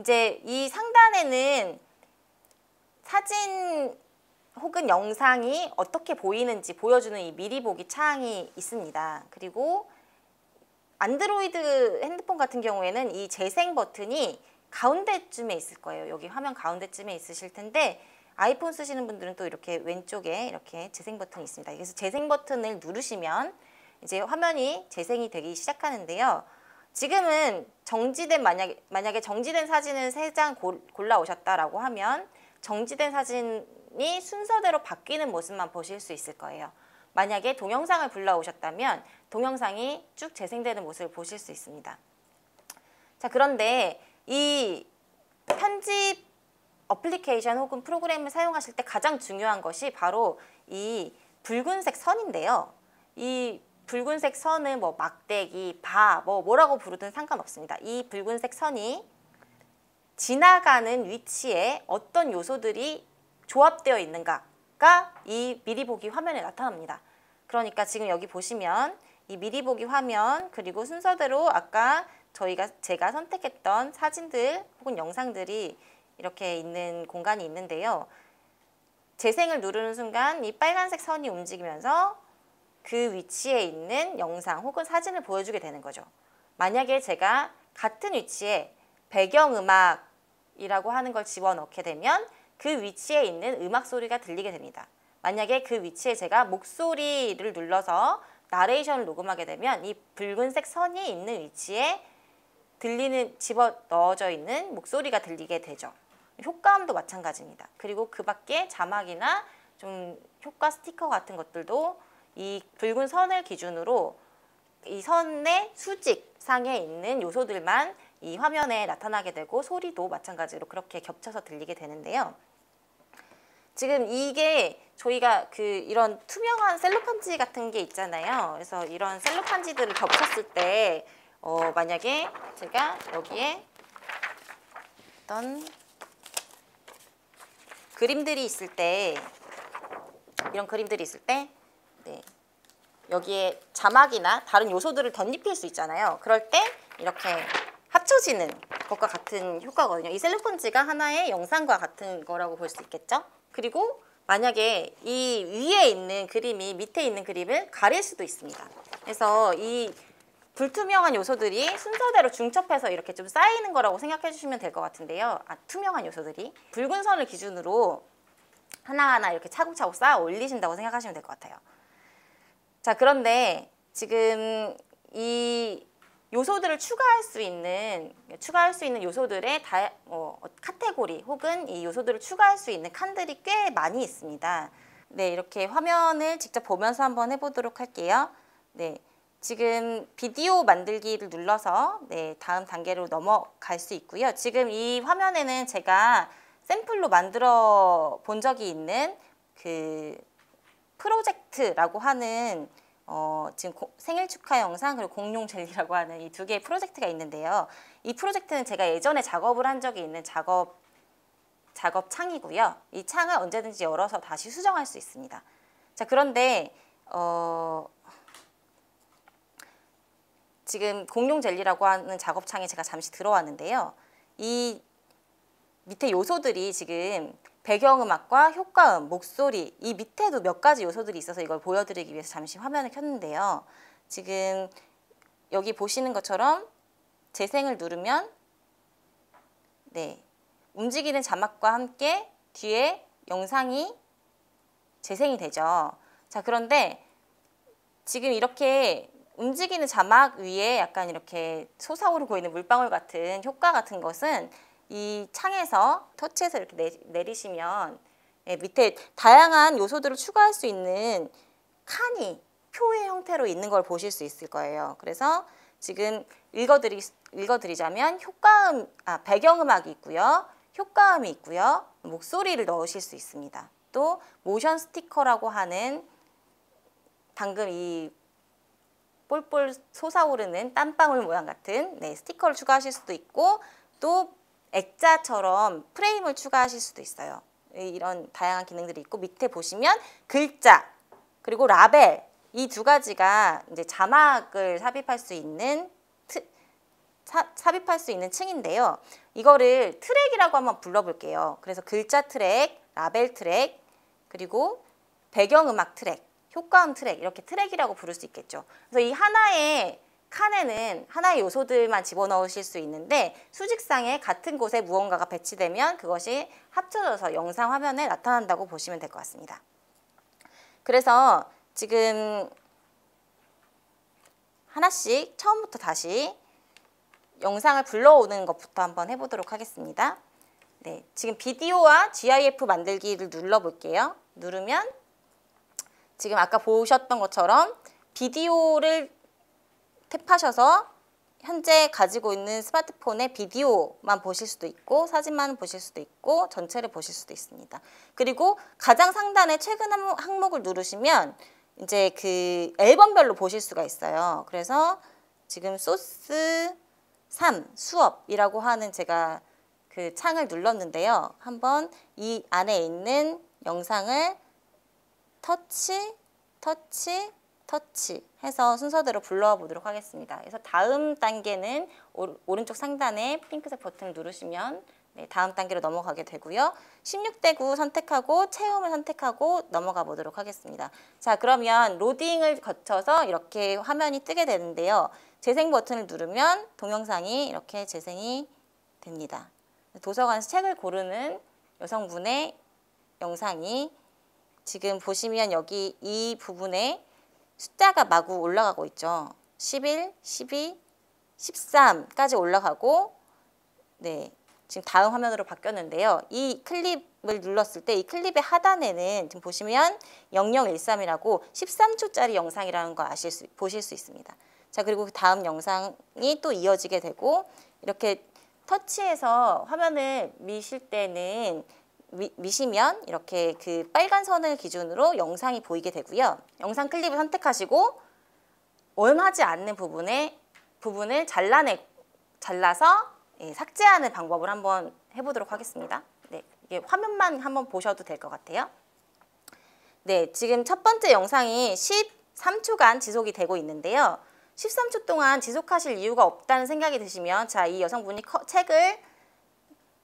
이제 이 상단에는 사진 혹은 영상이 어떻게 보이는지 보여주는 이 미리 보기 창이 있습니다. 그리고 안드로이드 핸드폰 같은 경우에는 이 재생 버튼이 가운데쯤에 있을 거예요. 여기 화면 가운데쯤에 있으실 텐데 아이폰 쓰시는 분들은 또 이렇게 왼쪽에 이렇게 재생 버튼이 있습니다. 그래서 재생 버튼을 누르시면 이제 화면이 재생이 되기 시작하는데요. 지금은 정지된 만약에 정지된 사진을 3장 골라 오셨다라고 하면 정지된 사진이 순서대로 바뀌는 모습만 보실 수 있을 거예요. 만약에 동영상을 불러오셨다면 동영상이 쭉 재생되는 모습을 보실 수 있습니다. 자, 그런데 이 편집 어플리케이션 혹은 프로그램을 사용하실 때 가장 중요한 것이 바로 이 붉은색 선인데요. 이 붉은색 선은 뭐 막대기, 뭐라고 부르든 상관없습니다. 이 붉은색 선이 지나가는 위치에 어떤 요소들이 조합되어 있는가가 이 미리 보기 화면에 나타납니다. 그러니까 지금 여기 보시면 이 미리 보기 화면 그리고 순서대로 아까 제가 선택했던 사진들 혹은 영상들이 이렇게 있는 공간이 있는데요. 재생을 누르는 순간 이 빨간색 선이 움직이면서 그 위치에 있는 영상 혹은 사진을 보여주게 되는 거죠. 만약에 제가 같은 위치에 배경음악이라고 하는 걸 집어넣게 되면 그 위치에 있는 음악 소리가 들리게 됩니다. 만약에 그 위치에 제가 목소리를 눌러서 나레이션을 녹음하게 되면 이 붉은색 선이 있는 위치에 집어 넣어져 있는 목소리가 들리게 되죠. 효과음도 마찬가지입니다. 그리고 그 밖에 자막이나 좀 효과 스티커 같은 것들도 이 붉은 선을 기준으로 이 선의 수직상에 있는 요소들만 이 화면에 나타나게 되고 소리도 마찬가지로 그렇게 겹쳐서 들리게 되는데요. 지금 이게 저희가 이런 투명한 셀로판지 같은 게 있잖아요. 그래서 이런 셀로판지들을 겹쳤을 때 만약에 제가 여기에 어떤 그림들이 있을 때 이런 그림들이 있을 때 네, 여기에 자막이나 다른 요소들을 덧입힐 수 있잖아요. 그럴 때 이렇게 합쳐지는 것과 같은 효과거든요. 이 셀로판지가 하나의 영상과 같은 거라고 볼 수 있겠죠. 그리고 만약에 이 위에 있는 그림이 밑에 있는 그림을 가릴 수도 있습니다. 그래서 이 불투명한 요소들이 순서대로 중첩해서 이렇게 좀 쌓이는 거라고 생각해 주시면 될 것 같은데요. 투명한 요소들이 붉은 선을 기준으로 하나하나 이렇게 차곡차곡 쌓아 올리신다고 생각하시면 될 것 같아요. 자, 그런데 지금 이 요소들을 추가할 수 있는 요소들의 카테고리 혹은 이 요소들을 추가할 수 있는 칸들이 꽤 많이 있습니다. 네, 이렇게 화면을 직접 보면서 한번 해보도록 할게요. 네, 지금 비디오 만들기를 눌러서 다음 단계로 넘어갈 수 있고요. 지금 이 화면에는 제가 샘플로 만들어 본 적이 있는 그 프로젝트라고 하는 지금 생일 축하 영상 그리고 공룡 젤리라고 하는 이 2개의 프로젝트가 있는데요. 이 프로젝트는 제가 예전에 작업을 한 적이 있는 작업 창이고요. 이 창을 언제든지 열어서 다시 수정할 수 있습니다. 자, 그런데 지금 공룡 젤리라고 하는 작업창에 제가 잠시 들어왔는데요. 이 밑에 요소들이 지금 배경음악과 효과음, 목소리 이 밑에도 몇 가지 요소들이 있어서 이걸 보여드리기 위해서 잠시 화면을 켰는데요. 지금 여기 보시는 것처럼 재생을 누르면 움직이는 자막과 함께 뒤에 영상이 재생이 되죠. 자, 그런데 지금 이렇게 움직이는 자막 위에 약간 이렇게 솟아오르고 있는 물방울 같은 효과 같은 것은 이 창에서 터치해서 이렇게 내리시면 밑에 다양한 요소들을 추가할 수 있는 칸이 표의 형태로 있는 걸 보실 수 있을 거예요. 그래서 지금 읽어드리자면 배경음악이 있고요. 효과음이 있고요. 목소리를 넣으실 수 있습니다. 또 모션 스티커라고 하는 방금 이 볼볼 솟아오르는 땀방울 모양 같은 스티커를 추가하실 수도 있고 또 액자처럼 프레임을 추가하실 수도 있어요. 이런 다양한 기능들이 있고 밑에 보시면 글자 그리고 라벨 이 2가지가 이제 자막을 삽입할 수 있는 삽입할 수 있는 층인데요. 이거를 트랙이라고 한번 불러볼게요. 그래서 글자 트랙, 라벨 트랙, 그리고 배경음악 트랙, 효과음 트랙, 이렇게 트랙이라고 부를 수 있겠죠. 그래서 이 하나의 칸에는 하나의 요소들만 집어넣으실 수 있는데 수직상에 같은 곳에 무언가가 배치되면 그것이 합쳐져서 영상 화면에 나타난다고 보시면 될 것 같습니다. 그래서 지금 하나씩 처음부터 다시 영상을 불러오는 것부터 한번 해보도록 하겠습니다. 네, 지금 비디오와 GIF 만들기를 눌러볼게요. 누르면 지금 아까 보셨던 것처럼 비디오를 탭하셔서 현재 가지고 있는 스마트폰의 비디오만 보실 수도 있고 사진만 보실 수도 있고 전체를 보실 수도 있습니다. 그리고 가장 상단에 최근 항목을 누르시면 이제 그 앨범별로 보실 수가 있어요. 그래서 지금 소스 3 수업이라고 하는 제가 그 창을 눌렀는데요. 한번 이 안에 있는 영상을 터치 해서 순서대로 불러와 보도록 하겠습니다. 그래서 다음 단계는 오른쪽 상단에 핑크색 버튼을 누르시면 네, 다음 단계로 넘어가게 되고요. 16대 9 선택하고 체험을 선택하고 넘어가 보도록 하겠습니다. 자, 그러면 로딩을 거쳐서 이렇게 화면이 뜨게 되는데요. 재생 버튼을 누르면 동영상이 이렇게 재생이 됩니다. 도서관에서 책을 고르는 여성분의 영상이 지금 보시면 여기 이 부분에 숫자가 마구 올라가고 있죠. 11, 12, 13까지 올라가고 네, 지금 다음 화면으로 바뀌었는데요. 이 클립을 눌렀을 때 이 클립의 하단에는 지금 보시면 0013이라고 13초짜리 영상이라는 거 보실 수 있습니다. 자, 그리고 그 다음 영상이 또 이어지게 되고 이렇게 터치해서 화면을 미실 때는 미시면 이렇게 그 빨간 선을 기준으로 영상이 보이게 되고요. 영상 클립을 선택하시고 원하지 않는 부분을 잘라서 삭제하는 방법을 한번 해보도록 하겠습니다. 네, 이게 화면만 한번 보셔도 될 것 같아요. 네, 지금 첫 번째 영상이 13초간 지속이 되고 있는데요. 13초 동안 지속하실 이유가 없다는 생각이 드시면 자, 이 여성분이 책을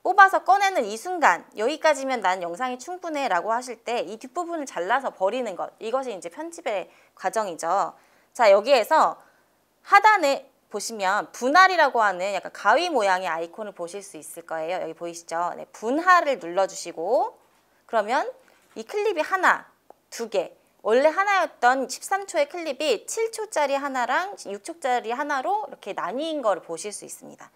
뽑아서 꺼내는 이 순간 여기까지면 난 영상이 충분해 라고 하실 때 이 뒷부분을 잘라서 버리는 것, 이것이 이제 편집의 과정이죠. 자, 여기에서 하단에 보시면 분할이라고 하는 약간 가위 모양의 아이콘을 보실 수 있을 거예요. 여기 보이시죠? 네, 분할을 눌러주시고 그러면 이 클립이 하나, 두 개, 원래 하나였던 13초의 클립이 7초짜리 하나랑 6초짜리 하나로 이렇게 나뉜 거를 보실 수 있습니다.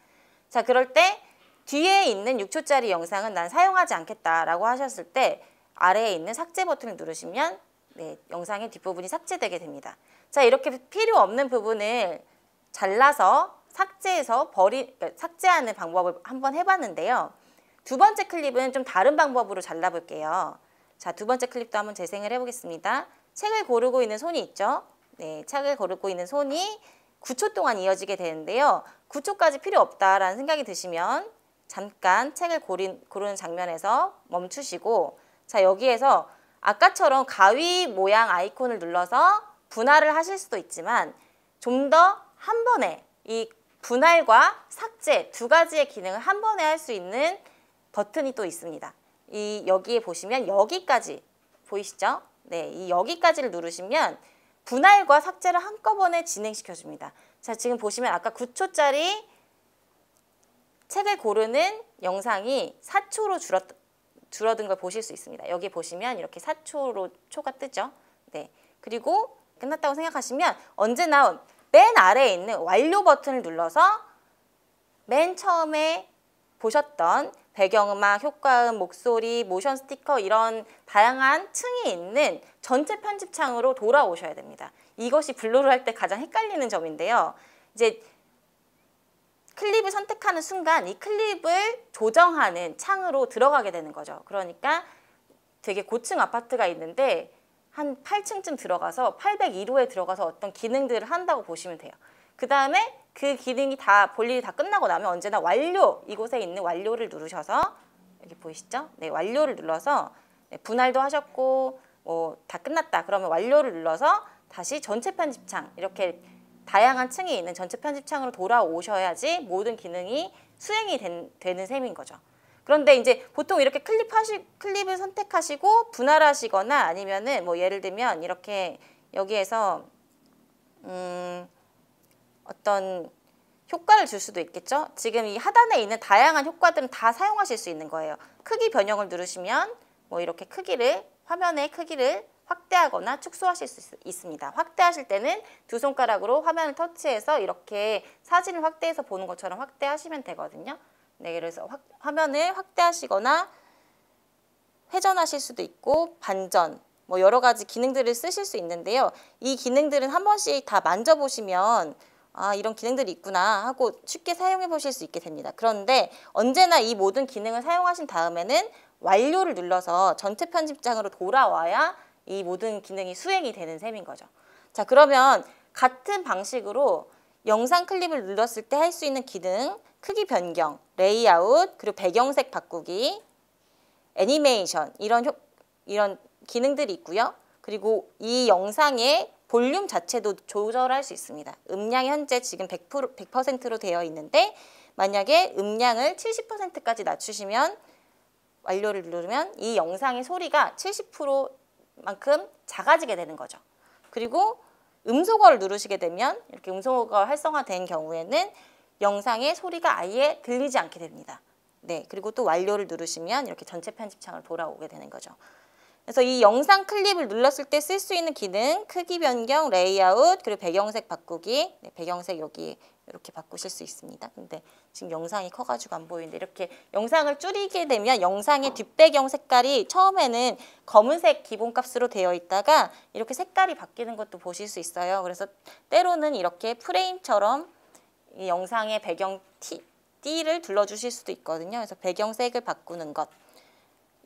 자, 그럴 때 뒤에 있는 6초짜리 영상은 난 사용하지 않겠다라고 하셨을 때 아래에 있는 삭제 버튼을 누르시면 네, 영상의 뒷부분이 삭제되게 됩니다. 자, 이렇게 필요 없는 부분을 잘라서 삭제하는 방법을 한번 해봤는데요. 두 번째 클립은 좀 다른 방법으로 잘라볼게요. 자, 두 번째 클립도 한번 재생을 해보겠습니다. 책을 고르고 있는 손이 있죠. 네, 책을 고르고 있는 손이 9초 동안 이어지게 되는데요. 9초까지 필요 없다라는 생각이 드시면 잠깐 책을 고르는 장면에서 멈추시고 자, 여기에서 아까처럼 가위 모양 아이콘을 눌러서 분할을 하실 수도 있지만 좀 더 한 번에 이 분할과 삭제 두 가지의 기능을 한 번에 할 수 있는 버튼이 또 있습니다. 여기에 보시면 여기까지 보이시죠? 네, 이 여기까지를 누르시면 분할과 삭제를 한꺼번에 진행시켜 줍니다. 자, 지금 보시면 아까 9초짜리 책을 고르는 영상이 4초로 줄어든 걸 보실 수 있습니다. 여기 보시면 이렇게 4초로 초가 뜨죠. 네, 그리고 끝났다고 생각하시면 언제나 맨 아래에 있는 완료 버튼을 눌러서 맨 처음에 보셨던 배경음악, 효과음, 목소리, 모션 스티커 이런 다양한 층이 있는 전체 편집창으로 돌아오셔야 됩니다. 이것이 블루를 할 때 가장 헷갈리는 점인데요. 이제 클립을 선택하는 순간 이 클립을 조정하는 창으로 들어가게 되는 거죠. 그러니까 되게 고층 아파트가 있는데 한 8층쯤 들어가서 802호에 들어가서 어떤 기능들을 한다고 보시면 돼요. 그 다음에 그 기능이 볼일이 다 끝나고 나면 언제나 완료, 이곳에 있는 완료를 누르셔서 여기 보이시죠? 네, 완료를 눌러서 네, 분할도 하셨고 다 끝났다. 그러면 완료를 눌러서 다시 전체 편집창 이렇게 다양한 층이 있는 전체 편집창으로 돌아오셔야지 모든 기능이 수행이 되는 셈인 거죠. 그런데 이제 보통 이렇게 클립을 선택하시고 분할하시거나 아니면은 뭐 예를 들면 이렇게 여기에서 어떤 효과를 줄 수도 있겠죠. 지금 이 하단에 있는 다양한 효과들은 다 사용하실 수 있는 거예요. 크기 변형을 누르시면 뭐 이렇게 화면의 크기를 확대하거나 축소하실 수 있습니다. 확대하실 때는 두 손가락으로 화면을 터치해서 이렇게 사진을 확대해서 보는 것처럼 확대하시면 되거든요. 네, 그래서 화면을 확대하시거나 회전하실 수도 있고 반전, 뭐 여러 가지 기능들을 쓰실 수 있는데요. 이 기능들은 한 번씩 다 만져보시면 아, 이런 기능들이 있구나 하고 쉽게 사용해 보실 수 있게 됩니다. 그런데 언제나 이 모든 기능을 사용하신 다음에는 완료를 눌러서 전체 편집장으로 돌아와야 이 모든 기능이 수행이 되는 셈인 거죠. 자, 그러면 같은 방식으로 영상 클립을 눌렀을 때 할 수 있는 기능, 크기 변경, 레이아웃, 그리고 배경색 바꾸기, 애니메이션 이런 기능들이 있고요. 그리고 이 영상의 볼륨 자체도 조절할 수 있습니다. 음량이 현재 지금 100%로 되어 있는데 만약에 음량을 70%까지 낮추시면 완료를 누르면 이 영상의 소리가 70%만큼 작아지게 되는 거죠. 그리고 음소거를 누르시게 되면 이렇게 음소거가 활성화된 경우에는 영상의 소리가 아예 들리지 않게 됩니다. 네, 그리고 또 완료를 누르시면 이렇게 전체 편집창으로 돌아오게 되는 거죠. 그래서 이 영상 클립을 눌렀을 때 쓸 수 있는 기능, 크기 변경, 레이아웃, 그리고 배경색 바꾸기. 네, 배경색 여기 이렇게 바꾸실 수 있습니다. 근데 지금 영상이 커가지고 안 보이는데 이렇게 영상을 줄이게 되면 영상의 뒷배경 색깔이 처음에는 검은색 기본값으로 되어 있다가 이렇게 색깔이 바뀌는 것도 보실 수 있어요. 그래서 때로는 이렇게 프레임처럼 이 영상의 배경 띠를 둘러주실 수도 있거든요. 그래서 배경색을 바꾸는 것.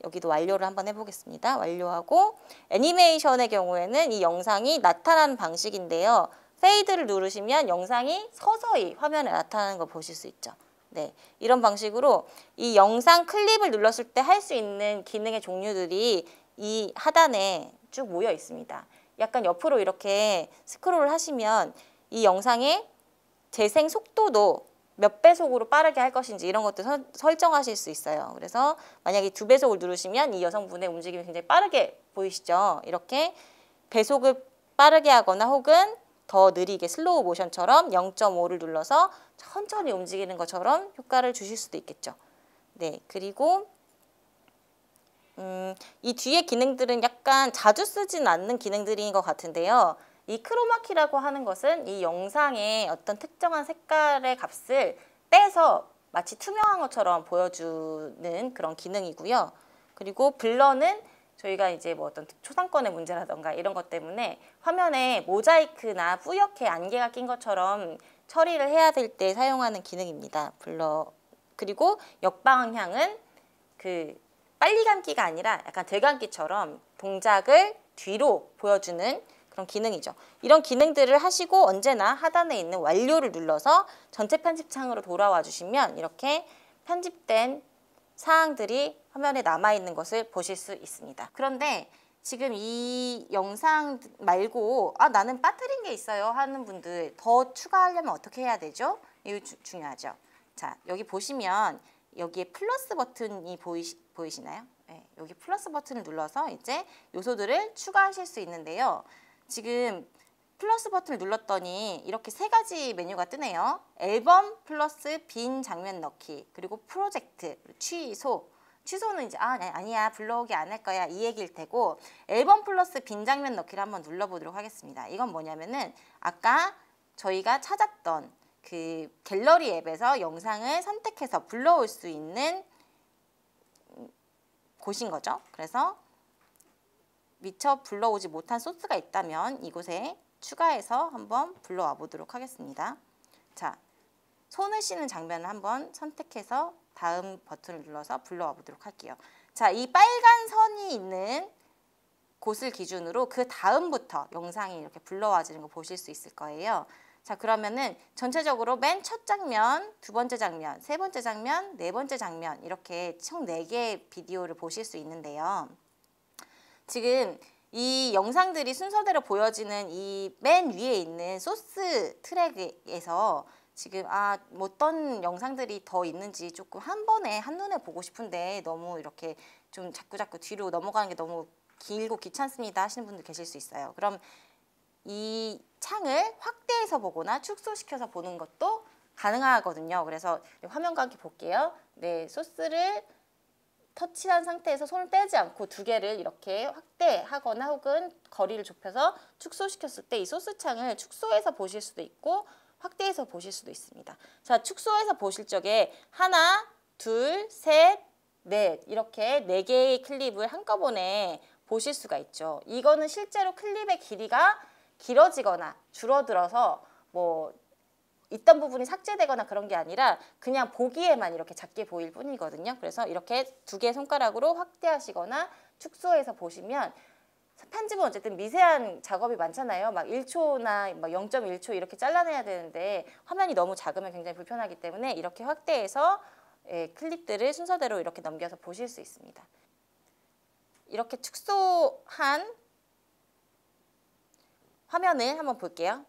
여기도 완료를 한번 해보겠습니다. 완료하고 애니메이션의 경우에는 이 영상이 나타나는 방식인데요. 페이드를 누르시면 영상이 서서히 화면에 나타나는 거 보실 수 있죠. 네, 이런 방식으로 이 영상 클립을 눌렀을 때 할 수 있는 기능의 종류들이 이 하단에 쭉 모여 있습니다. 약간 옆으로 이렇게 스크롤을 하시면 이 영상의 재생 속도도 몇 배속으로 빠르게 할 것인지 이런 것도 설정하실 수 있어요. 그래서 만약에 2배속을 누르시면 이 여성분의 움직임이 굉장히 빠르게 보이시죠? 이렇게 배속을 빠르게 하거나 혹은 더 느리게 슬로우 모션처럼 0.5를 눌러서 천천히 움직이는 것처럼 효과를 주실 수도 있겠죠. 네, 그리고 이 뒤에 기능들은 약간 자주 쓰진 않는 기능들인 것 같은데요. 이 크로마키라고 하는 것은 이 영상의 어떤 특정한 색깔의 값을 빼서 마치 투명한 것처럼 보여주는 그런 기능이고요. 그리고 블러는 저희가 이제 뭐 어떤 초상권의 문제라던가 이런 것 때문에 화면에 모자이크나 뿌옇게 안개가 낀 것처럼 처리를 해야 될 때 사용하는 기능입니다. 블러. 그리고 역방향은 그 빨리 감기가 아니라 약간 되감기처럼 동작을 뒤로 보여주는 그런 기능이죠. 이런 기능들을 하시고 언제나 하단에 있는 완료를 눌러서 전체 편집창으로 돌아와 주시면 이렇게 편집된 사항들이 화면에 남아있는 것을 보실 수 있습니다. 그런데 지금 이 영상 말고 나는 빠뜨린 게 있어요 하는 분들 더 추가하려면 어떻게 해야 되죠? 이거 중요하죠. 자, 여기 보시면 여기에 플러스 버튼이 보이시나요? 네, 여기 플러스 버튼을 눌러서 이제 요소들을 추가하실 수 있는데요. 지금 플러스 버튼을 눌렀더니 이렇게 세 가지 메뉴가 뜨네요. 앨범 플러스 빈 장면 넣기, 그리고 프로젝트, 취소는 이제 아니야 불러오기 안 할 거야 이 얘기일 테고, 앨범 플러스 빈 장면 넣기를 한번 눌러보도록 하겠습니다. 이건 뭐냐면은 아까 저희가 찾았던 그 갤러리 앱에서 영상을 선택해서 불러올 수 있는 곳인 거죠. 그래서 미처 불러오지 못한 소스가 있다면 이곳에 추가해서 한번 불러와 보도록 하겠습니다. 자, 손을 씻는 장면을 한번 선택해서 다음 버튼을 눌러서 불러와 보도록 할게요. 자, 이 빨간 선이 있는 곳을 기준으로 그 다음부터 영상이 이렇게 불러와지는 거 보실 수 있을 거예요. 자, 그러면은 전체적으로 맨 첫 장면, 두 번째 장면, 세 번째 장면, 네 번째 장면 이렇게 총 4개의 비디오를 보실 수 있는데요. 지금 이 영상들이 순서대로 보여지는 이 맨 위에 있는 소스 트랙에서 지금 뭐 어떤 영상들이 더 있는지 조금 한 번에 한눈에 보고 싶은데 너무 이렇게 좀 자꾸자꾸 뒤로 넘어가는 게 너무 길고 귀찮습니다 하시는 분들 계실 수 있어요. 그럼 이 창을 확대해서 보거나 축소시켜서 보는 것도 가능하거든요. 그래서 화면과 함께 볼게요. 네, 소스를 터치한 상태에서 손을 떼지 않고 두 개를 이렇게 확대하거나 혹은 거리를 좁혀서 축소시켰을 때 이 소스 창을 축소해서 보실 수도 있고 확대해서 보실 수도 있습니다. 자, 축소해서 보실 적에 하나, 둘, 셋, 넷 이렇게 4개의 클립을 한꺼번에 보실 수가 있죠. 이거는 실제로 클립의 길이가 길어지거나 줄어들어서 뭐 있던 부분이 삭제되거나 그런 게 아니라 그냥 보기에만 이렇게 작게 보일 뿐이거든요. 그래서 이렇게 2개의 손가락으로 확대하시거나 축소해서 보시면 편집은 어쨌든 미세한 작업이 많잖아요. 막 1초나 막 0.1초 이렇게 잘라내야 되는데 화면이 너무 작으면 굉장히 불편하기 때문에 이렇게 확대해서 클립들을 순서대로 이렇게 넘겨서 보실 수 있습니다. 이렇게 축소한 화면을 한번 볼게요.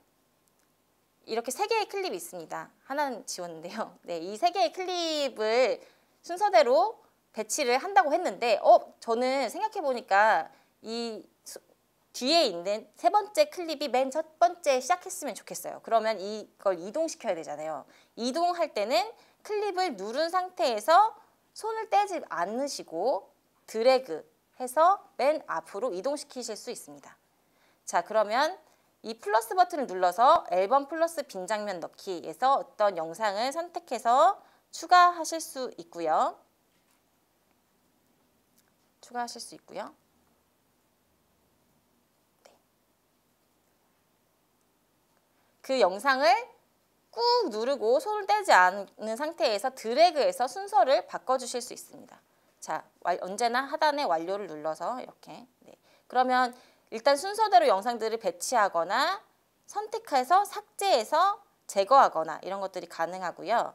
이렇게 3개의 클립이 있습니다. 하나는 지웠는데요. 네, 이 3개의 클립을 순서대로 배치를 한다고 했는데 저는 생각해보니까 이 뒤에 있는 3번째 클립이 맨 첫 번째 시작했으면 좋겠어요. 그러면 이걸 이동시켜야 되잖아요. 이동할 때는 클립을 누른 상태에서 손을 떼지 않으시고 드래그 해서 맨 앞으로 이동시키실 수 있습니다. 자, 그러면 이 플러스 버튼을 눌러서 앨범 플러스 빈 장면 넣기에서 어떤 영상을 선택해서 추가하실 수 있고요. 네. 그 영상을 꾹 누르고 손을 떼지 않는 상태에서 드래그해서 순서를 바꿔주실 수 있습니다. 자, 언제나 하단에 완료를 눌러서 이렇게. 네. 그러면 일단 순서대로 영상들을 배치하거나 선택해서 삭제해서 제거하거나 이런 것들이 가능하고요.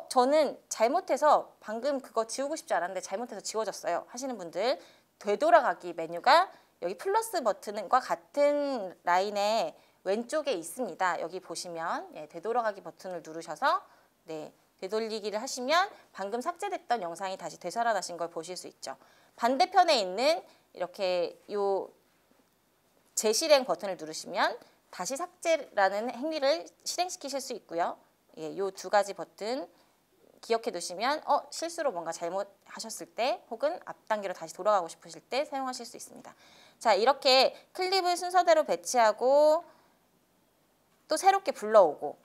저는 잘못해서 방금 그거 지우고 싶지 않았는데 잘못해서 지워졌어요 하시는 분들 되돌아가기 메뉴가 여기 플러스 버튼과 같은 라인에 왼쪽에 있습니다. 여기 보시면 되돌아가기 버튼을 누르셔서 되돌리기를 하시면 방금 삭제됐던 영상이 다시 되살아나신 걸 보실 수 있죠. 반대편에 있는 이렇게 요 재실행 버튼을 누르시면 다시 삭제라는 행위를 실행시키실 수 있고요. 요 2가지 버튼 기억해 두시면 실수로 뭔가 잘못하셨을 때 혹은 앞 단계로 다시 돌아가고 싶으실 때 사용하실 수 있습니다. 자, 이렇게 클립을 순서대로 배치하고 또 새롭게 불러오고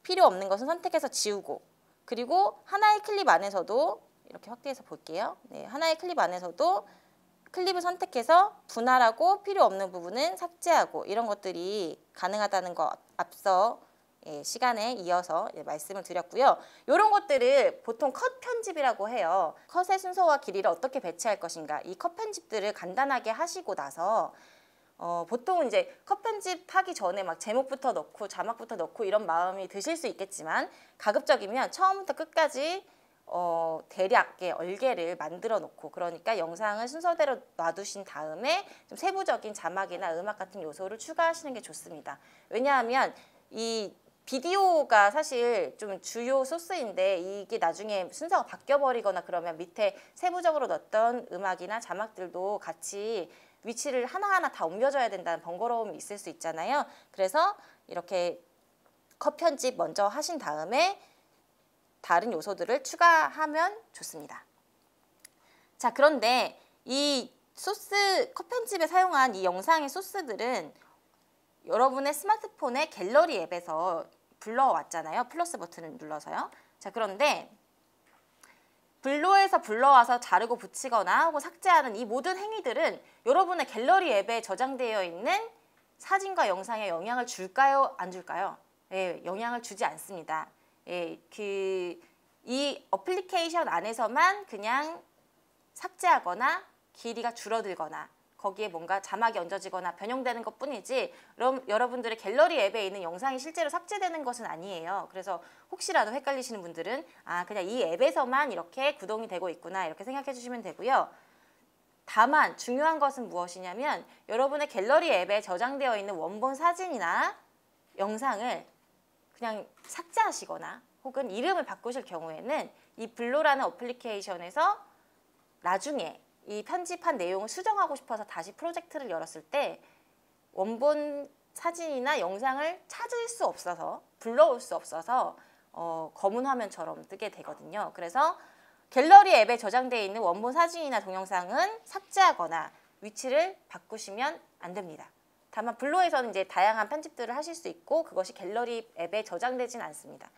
필요 없는 것은 선택해서 지우고 그리고 하나의 클립 안에서도 이렇게 확대해서 볼게요. 네, 하나의 클립 안에서도 클립을 선택해서 분할하고 필요 없는 부분은 삭제하고 이런 것들이 가능하다는 거 앞서 시간에 이어서 말씀을 드렸고요. 이런 것들을 보통 컷 편집이라고 해요. 컷의 순서와 길이를 어떻게 배치할 것인가 이 컷 편집들을 간단하게 하시고 나서 보통은 이제 컷 편집하기 전에 막 제목부터 넣고 자막부터 넣고 이런 마음이 드실 수 있겠지만 가급적이면 처음부터 끝까지 대략의 얼개를 만들어 놓고 그러니까 영상을 순서대로 놔두신 다음에 좀 세부적인 자막이나 음악 같은 요소를 추가하시는 게 좋습니다. 왜냐하면 이 비디오가 사실 좀 주요 소스인데 이게 나중에 순서가 바뀌어버리거나 그러면 밑에 세부적으로 넣었던 음악이나 자막들도 같이 위치를 하나하나 다 옮겨줘야 된다는 번거로움이 있을 수 있잖아요. 그래서 이렇게 컷 편집 먼저 하신 다음에 다른 요소들을 추가하면 좋습니다. 자, 그런데 이 소스 컷 편집에 사용한 이 영상의 소스들은 여러분의 스마트폰의 갤러리 앱에서 불러왔잖아요. 플러스 버튼을 눌러서요. 자, 그런데 블로에서 불러와서 자르고 붙이거나 혹은 삭제하는 이 모든 행위들은 여러분의 갤러리 앱에 저장되어 있는 사진과 영상에 영향을 줄까요? 안 줄까요? 영향을 주지 않습니다. 이 어플리케이션 안에서만 그냥 삭제하거나 길이가 줄어들거나 거기에 뭔가 자막이 얹어지거나 변형되는 것뿐이지 그럼 여러분들의 갤러리 앱에 있는 영상이 실제로 삭제되는 것은 아니에요. 그래서 혹시라도 헷갈리시는 분들은 그냥 이 앱에서만 이렇게 구동이 되고 있구나 이렇게 생각해 주시면 되고요. 다만 중요한 것은 무엇이냐면 여러분의 갤러리 앱에 저장되어 있는 원본 사진이나 영상을 그냥 삭제하시거나 혹은 이름을 바꾸실 경우에는 이 블로라는 어플리케이션에서 나중에 이 편집한 내용을 수정하고 싶어서 다시 프로젝트를 열었을 때 원본 사진이나 영상을 찾을 수 없어서 불러올 수 없어서 검은 화면처럼 뜨게 되거든요. 그래서 갤러리 앱에 저장되어 있는 원본 사진이나 동영상은 삭제하거나 위치를 바꾸시면 안 됩니다. 다만 블로에서는 이제 다양한 편집들을 하실 수 있고 그것이 갤러리 앱에 저장되진 않습니다.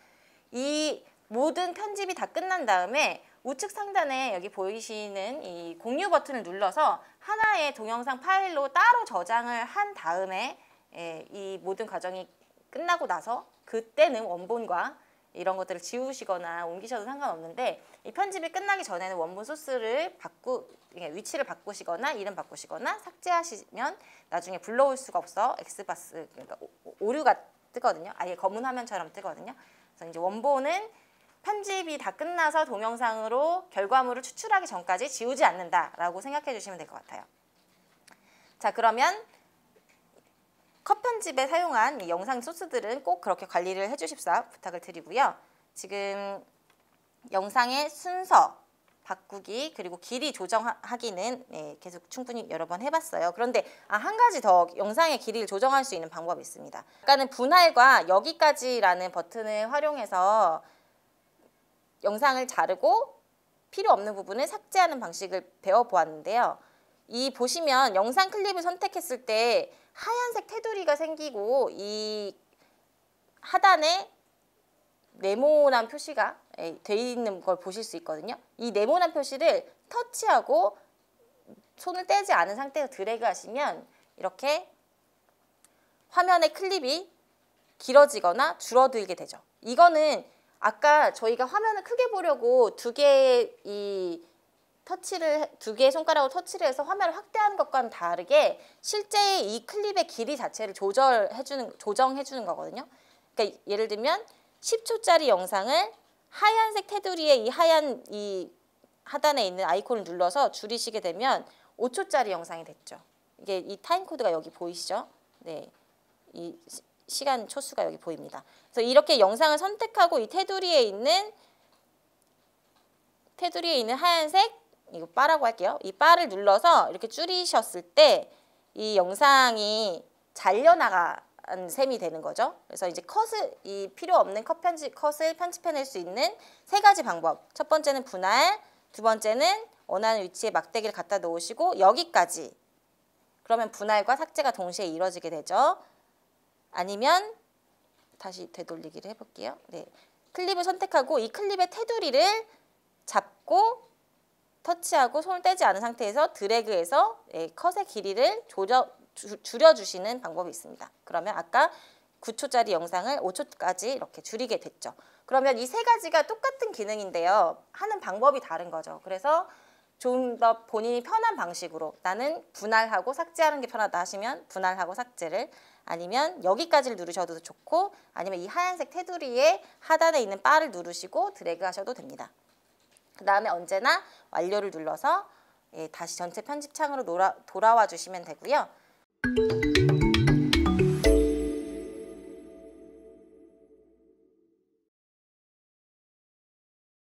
이 모든 편집이 다 끝난 다음에 우측 상단에 여기 보이시는 이 공유 버튼을 눌러서 하나의 동영상 파일로 따로 저장을 한 다음에 이 모든 과정이 끝나고 나서 그때는 원본과 이런 것들을 지우시거나 옮기셔도 상관없는데 이 편집이 끝나기 전에는 원본 소스를 위치를 바꾸시거나 이름 바꾸시거나 삭제하시면 나중에 불러올 수가 없어 엑스바스 그러니까 오류가 뜨거든요. 아예 검은 화면처럼 뜨거든요. 그래서 이제 원본은 편집이 다 끝나서 동영상으로 결과물을 추출하기 전까지 지우지 않는다라고 생각해 주시면 될 것 같아요. 자, 그러면 컷 편집에 사용한 이 영상 소스들은 꼭 그렇게 관리를 해주십사 부탁을 드리고요. 지금 영상의 순서 바꾸기 그리고 길이 조정하기는 계속 충분히 여러 번 해봤어요. 그런데 한 가지 더 영상의 길이를 조정할 수 있는 방법이 있습니다. 아까는 분할과 여기까지라는 버튼을 활용해서 영상을 자르고 필요 없는 부분을 삭제하는 방식을 배워보았는데요. 이 보시면 영상 클립을 선택했을 때 하얀색 테두리가 생기고 이 하단에 네모난 표시가 돼 있는 걸 보실 수 있거든요. 이 네모난 표시를 터치하고 손을 떼지 않은 상태에서 드래그 하시면 이렇게 화면의 클립이 길어지거나 줄어들게 되죠. 이거는 아까 저희가 화면을 크게 보려고 두 개의 손가락으로 터치를 해서 화면을 확대하는 것과는 다르게 실제 이 클립의 길이 자체를 조정해 주는 거거든요. 그러니까 예를 들면 10초짜리 영상을 하얀색 테두리에 이 하단에 있는 아이콘을 눌러서 줄이시게 되면 5초짜리 영상이 됐죠. 이게 이 타임 코드가 여기 보이시죠? 네, 이 시간 초수가 여기 보입니다. 그래서 이렇게 영상을 선택하고 이 테두리에 있는 하얀색 이거 바라고 할게요. 이 바를 눌러서 이렇게 줄이셨을 때 이 영상이 잘려나간 셈이 되는 거죠. 그래서 이제 이 필요 없는 컷을 편집해낼 수 있는 세 가지 방법. 첫 번째는 분할, 두 번째는 원하는 위치에 막대기를 갖다 놓으시고 여기까지. 그러면 분할과 삭제가 동시에 이루어지게 되죠. 아니면 다시 되돌리기를 해볼게요. 네, 클립을 선택하고 이 클립의 테두리를 잡고 터치하고 손을 떼지 않은 상태에서 드래그해서 컷의 길이를 줄여주시는 방법이 있습니다. 그러면 아까 9초짜리 영상을 5초까지 이렇게 줄이게 됐죠. 그러면 이 세 가지가 똑같은 기능인데요. 하는 방법이 다른 거죠. 그래서 좀 더 본인이 편한 방식으로 나는 분할하고 삭제하는 게 편하다 하시면 분할하고 삭제를 아니면 여기까지를 누르셔도 좋고 아니면 이 하얀색 테두리에 하단에 있는 바를 누르시고 드래그 하셔도 됩니다. 그 다음에 언제나 완료를 눌러서 다시 전체 편집 창으로 돌아와 주시면 되고요.